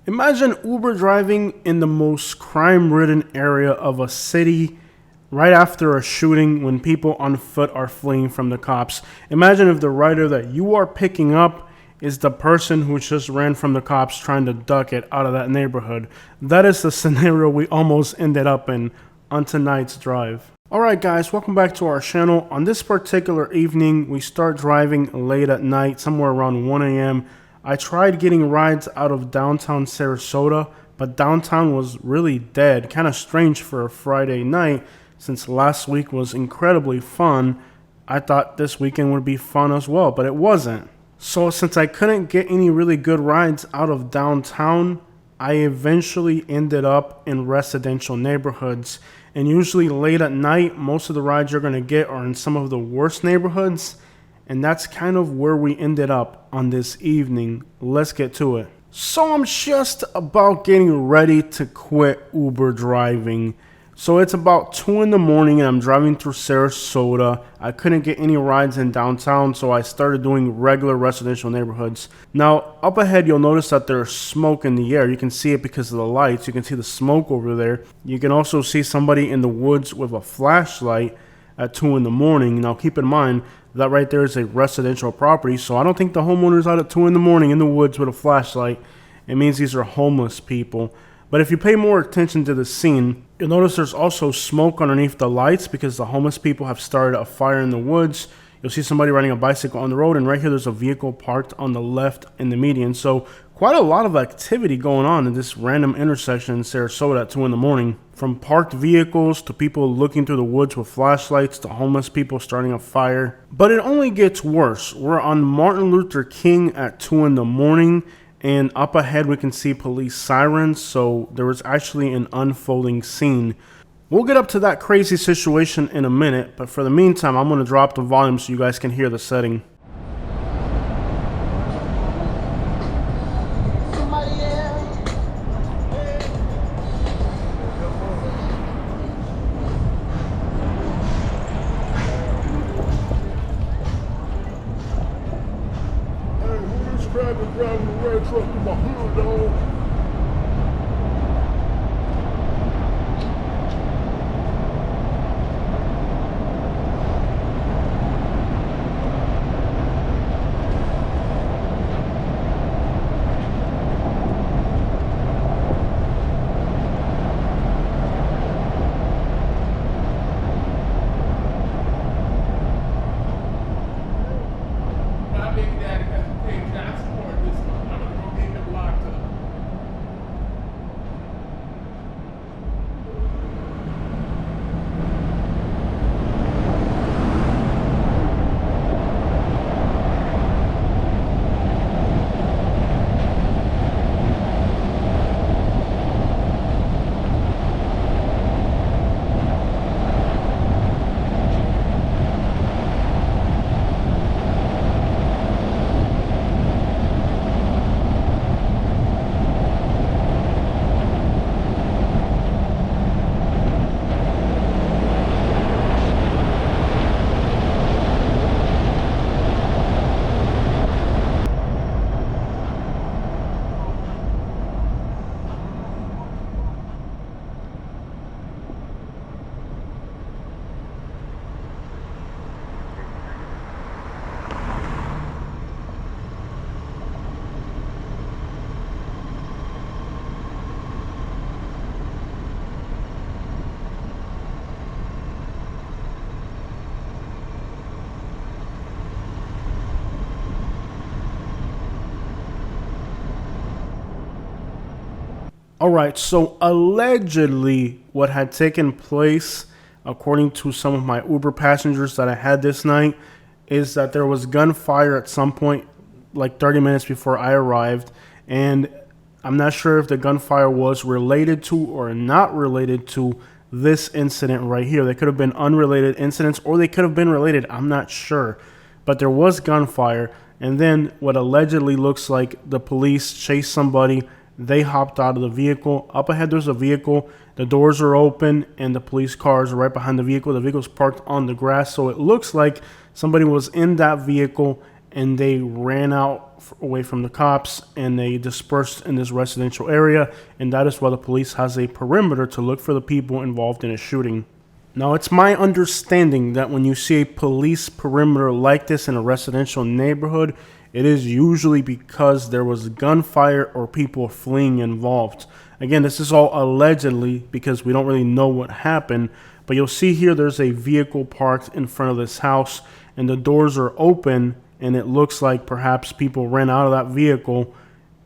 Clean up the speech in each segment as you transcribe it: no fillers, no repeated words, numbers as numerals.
Imagine Uber driving in the most crime-ridden area of a city right after a shooting when people on foot are fleeing from the cops. Imagine if the rider that you are picking up is the person who just ran from the cops trying to duck it out of that neighborhood. That is the scenario we almost ended up in on tonight's drive. Alright guys, welcome back to our channel. On this particular evening, we start driving late at night, somewhere around 1 a.m. I tried getting rides out of downtown Sarasota, but downtown was really dead. Kind of strange for a Friday night, since last week was incredibly fun. I thought this weekend would be fun as well, but it wasn't. So since I couldn't get any really good rides out of downtown, I eventually ended up in residential neighborhoods. And usually late at night, most of the rides you're going to get are in some of the worst neighborhoods. And that's kind of where we ended up on this evening. Let's get to it. So I'm just about getting ready to quit Uber driving. So it's about 2 in the morning and I'm driving through Sarasota. I couldn't get any rides in downtown, so I started doing regular residential neighborhoods. Now, up ahead, you'll notice that there's smoke in the air. You can see it because of the lights. You can see the smoke over there. You can also see somebody in the woods with a flashlight at 2 in the morning. Now, keep in mind that right there is a residential property, so I don't think the homeowner's out at 2 in the morning in the woods with a flashlight. It means these are homeless people. But if you pay more attention to the scene, you'll notice there's also smoke underneath the lights because the homeless people have started a fire in the woods. You'll see somebody riding a bicycle on the road, and right here there's a vehicle parked on the left in the median. So quite a lot of activity going on in this random intersection in Sarasota at 2 in the morning. From parked vehicles to people looking through the woods with flashlights to homeless people starting a fire. But it only gets worse. We're on Martin Luther King at 2 in the morning. And up ahead we can see police sirens, so there was actually an unfolding scene. We'll get up to that crazy situation in a minute, but for the meantime I'm going to drop the volume so you guys can hear the setting. Driving the red truck in my hood, dog. My big daddy has to pay child support this month. I'm gonna go get him locked up. Alright, so allegedly what had taken place, according to some of my Uber passengers that I had this night, is that there was gunfire at some point, like 30 minutes before I arrived, and I'm not sure if the gunfire was related to or not related to this incident right here. They could have been unrelated incidents, or they could have been related, I'm not sure. But there was gunfire, and then what allegedly looks like the police chased somebody. They hopped out of the vehicle. Up ahead there's a vehicle. The doors are open and the police cars are right behind the vehicle. The vehicle's parked on the grass, so it looks like somebody was in that vehicle and they ran out away from the cops and they dispersed in this residential area, and that is why the police has a perimeter to look for the people involved in a shooting. Now, it's my understanding that when you see a police perimeter like this in a residential neighborhood, it is usually because there was gunfire or people fleeing involved. Again, this is all allegedly because we don't really know what happened, but you'll see here there's a vehicle parked in front of this house and the doors are open, and it looks like perhaps people ran out of that vehicle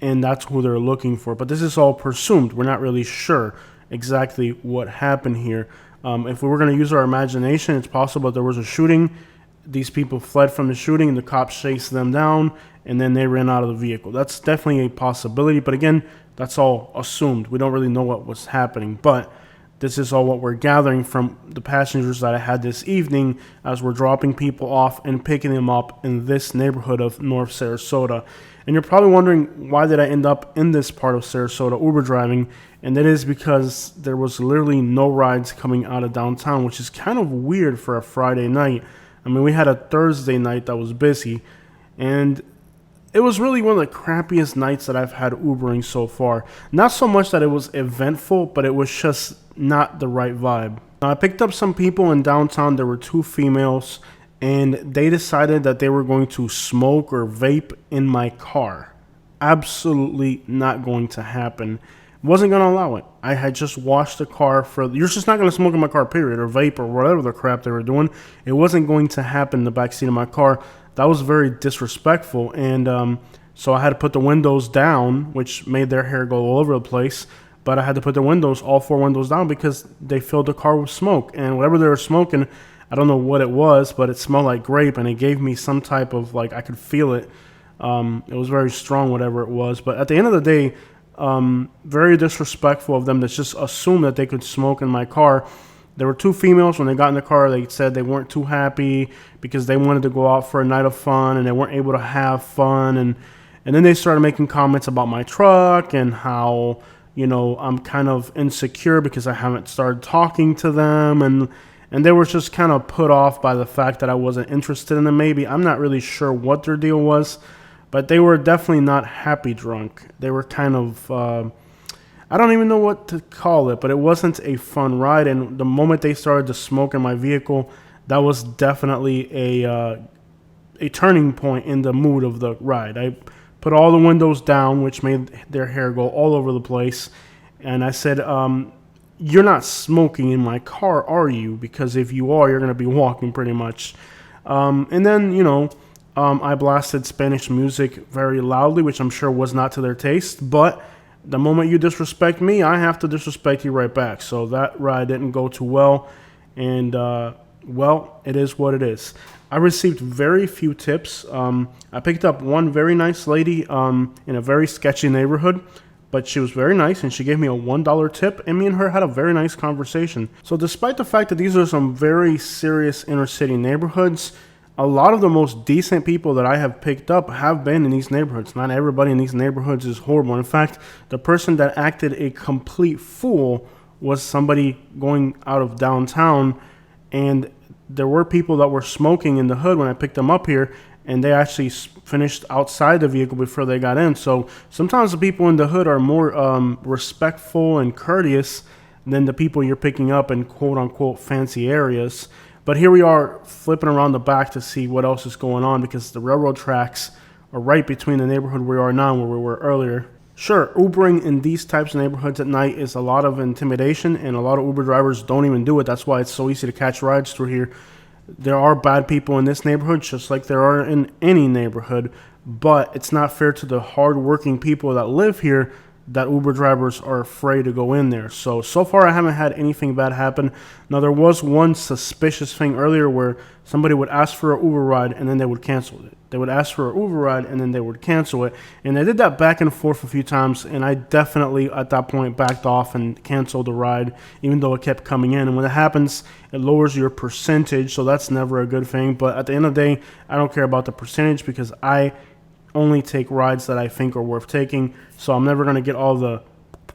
and that's who they're looking for. But this is all presumed. We're not really sure exactly what happened here. If we were going to use our imagination, it's possible there was a shooting. These people fled from the shooting and the cops chased them down and then they ran out of the vehicle. That's definitely a possibility. But again, that's all assumed. We don't really know what was happening. But this is all what we're gathering from the passengers that I had this evening as we're dropping people off and picking them up in this neighborhood of North Sarasota. And you're probably wondering, why did I end up in this part of Sarasota Uber driving? And that is because there was literally no rides coming out of downtown, which is kind of weird for a Friday night. I mean, we had a Thursday night that was busy, and it was really one of the crappiest nights that I've had Ubering so far. Not so much that it was eventful, but it was just not the right vibe. Now, I picked up some people in downtown. There were two females, and they decided that they were going to smoke or vape in my car. Absolutely not going to happen. Wasn't going to allow it. I had just washed the car for... You're just not going to smoke in my car, period, or vape or whatever the crap they were doing. It wasn't going to happen in the backseat of my car. That was very disrespectful, and so I had to put the windows down, which made their hair go all over the place. But I had to put the windows, all four windows down, because they filled the car with smoke. And whatever they were smoking, I don't know what it was, but it smelled like grape, and it gave me some type of, like, I could feel it. It was very strong, whatever it was. But at the end of the day, very disrespectful of them to just assume that they could smoke in my car. There were two females. When they got in the car, they said they weren't too happy because they wanted to go out for a night of fun and they weren't able to have fun. And then they started making comments about my truck and how, you know, I'm kind of insecure because I haven't started talking to them. And they were just kind of put off by the fact that I wasn't interested in them maybe. I'm not really sure what their deal was, but they were definitely not happy drunk. They were kind of... I don't even know what to call it, but it wasn't a fun ride. And the moment they started to smoke in my vehicle, that was definitely a turning point in the mood of the ride. I put all the windows down, which made their hair go all over the place. And I said, you're not smoking in my car, are you? Because if you are, you're going to be walking pretty much. And then, you know, I blasted Spanish music very loudly, which I'm sure was not to their taste, but... the moment you disrespect me, I have to disrespect you right back. So that ride didn't go too well. And, well, it is what it is. I received very few tips. I picked up one very nice lady in a very sketchy neighborhood. But she was very nice, and she gave me a $1 tip. And me and her had a very nice conversation. So despite the fact that these are some very serious inner city neighborhoods, a lot of the most decent people that I have picked up have been in these neighborhoods. Not everybody in these neighborhoods is horrible. In fact, the person that acted a complete fool was somebody going out of downtown, and there were people that were smoking in the hood when I picked them up here, and they actually finished outside the vehicle before they got in. So sometimes the people in the hood are more respectful and courteous than the people you're picking up in quote-unquote fancy areas. But here we are flipping around the back to see what else is going on, because the railroad tracks are right between the neighborhood we are now and where we were earlier. Sure, Ubering in these types of neighborhoods at night is a lot of intimidation, and a lot of Uber drivers don't even do it. That's why it's so easy to catch rides through here. There are bad people in this neighborhood, just like there are in any neighborhood, but it's not fair to the hard-working people that live here that Uber drivers are afraid to go in there. So far I haven't had anything bad happen. Now, there was one suspicious thing earlier where somebody would ask for an Uber ride and then they would cancel it. They would ask for an Uber ride and then they would cancel it. And they did that back and forth a few times, and I definitely at that point backed off and canceled the ride, even though it kept coming in. And when it happens, it lowers your percentage, so that's never a good thing. But at the end of the day, I don't care about the percentage because I only take rides that I think are worth taking. So I'm never going to get all the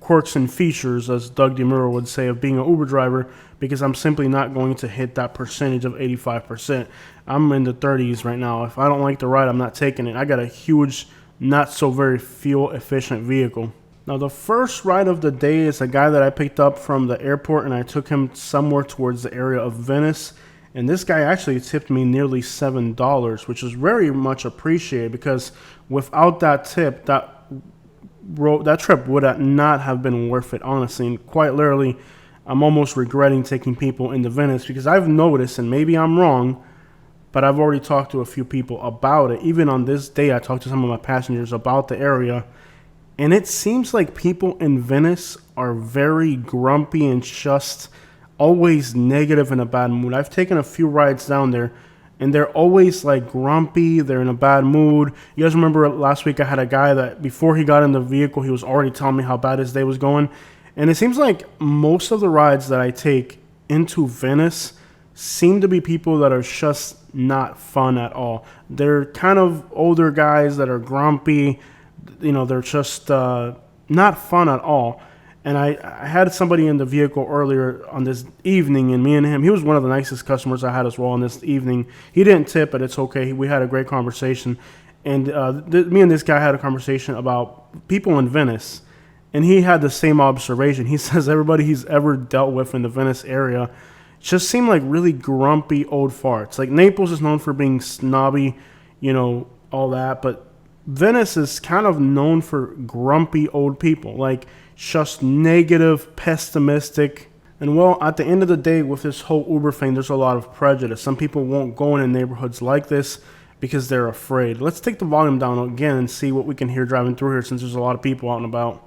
quirks and features, as Doug DeMuro would say, of being an Uber driver, because I'm simply not going to hit that percentage of 85%. I'm in the 30s right now. If I don't like the ride, I'm not taking it. I got a huge, not so very fuel efficient vehicle. Now, the first ride of the day is a guy that I picked up from the airport, and I took him somewhere towards the area of Venice. And this guy actually tipped me nearly $7, which is very much appreciated, because without that tip, that trip would not have been worth it, honestly. And quite literally, I'm almost regretting taking people into Venice, because I've noticed, and maybe I'm wrong, but I've already talked to a few people about it. Even on this day, I talked to some of my passengers about the area. And it seems like people in Venice are very grumpy and just always negative in a bad mood. I've taken a few rides down there, and they're always like grumpy. They're in a bad mood. You guys remember last week I had a guy that before he got in the vehicle, he was already telling me how bad his day was going. And it seems like most of the rides that I take into Venice seem to be people that are just not fun at all. They're kind of older guys that are grumpy. You know, they're just not fun at all. And I had somebody in the vehicle earlier on this evening, and me and him, he was one of the nicest customers I had as well on this evening. He didn't tip, but it's okay. We had a great conversation. And me and this guy had a conversation about people in Venice. And he had the same observation. He says everybody he's ever dealt with in the Venice area just seem like really grumpy old farts. Like Naples is known for being snobby, you know, all that, but Venice is kind of known for grumpy old people, like just negative, pessimistic. And well, at the end of the day, with this whole Uber thing, there's a lot of prejudice. Some people won't go in neighborhoods like this because they're afraid. Let's take the volume down again and see what we can hear driving through here, since there's a lot of people out and about.